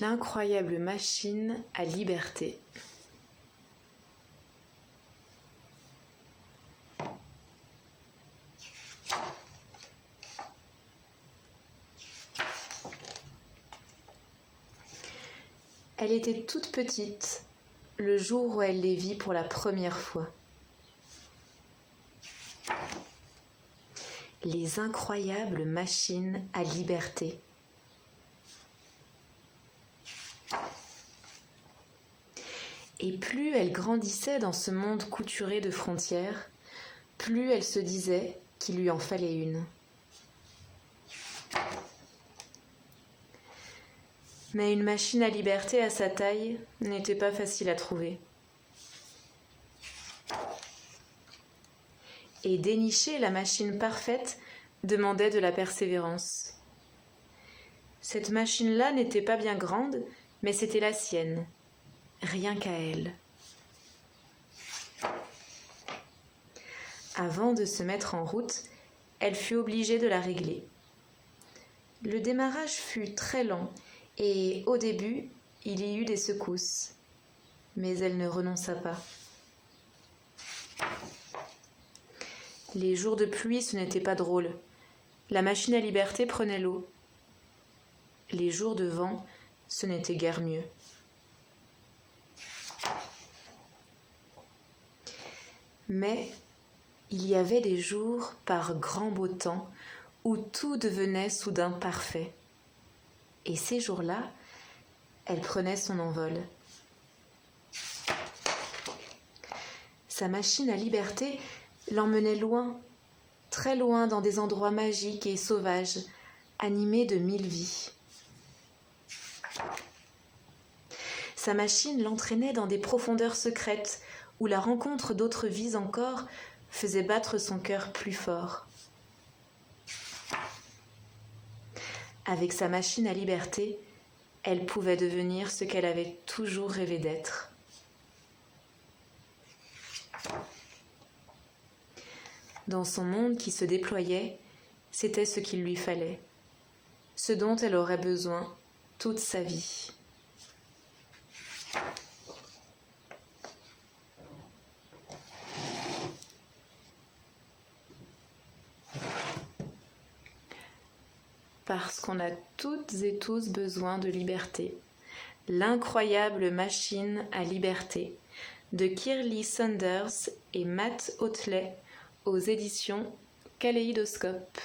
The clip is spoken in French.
L'incroyable machine à liberté. Elle était toute petite le jour où elle les vit pour la première fois. Les incroyables machines à liberté. Et plus elle grandissait dans ce monde couturé de frontières, plus elle se disait qu'il lui en fallait une. Mais une machine à liberté à sa taille n'était pas facile à trouver. Et dénicher la machine parfaite demandait de la persévérance. Cette machine-là n'était pas bien grande, mais c'était la sienne, rien qu'à elle. Avant de se mettre en route, elle fut obligée de la régler. Le démarrage fut très lent et au début, il y eut des secousses, mais elle ne renonça pas. Les jours de pluie, ce n'était pas drôle. La machine à liberté prenait l'eau. Les jours de vent, ce n'était guère mieux. Mais il y avait des jours par grand beau temps où tout devenait soudain parfait. Et ces jours-là, elle prenait son envol. Sa machine à liberté l'emmenait loin, très loin dans des endroits magiques et sauvages, animés de 1000 vies. Sa machine l'entraînait dans des profondeurs secrètes où la rencontre d'autres vies encore faisait battre son cœur plus fort. Avec sa machine à liberté, elle pouvait devenir ce qu'elle avait toujours rêvé d'être. Dans son monde qui se déployait, c'était ce qu'il lui fallait, ce dont elle aurait besoin toute sa vie. Parce qu'on a toutes et tous besoin de liberté. L'incroyable machine à liberté de Kirli Saunders et Matt Otley aux éditions Kaléidoscope.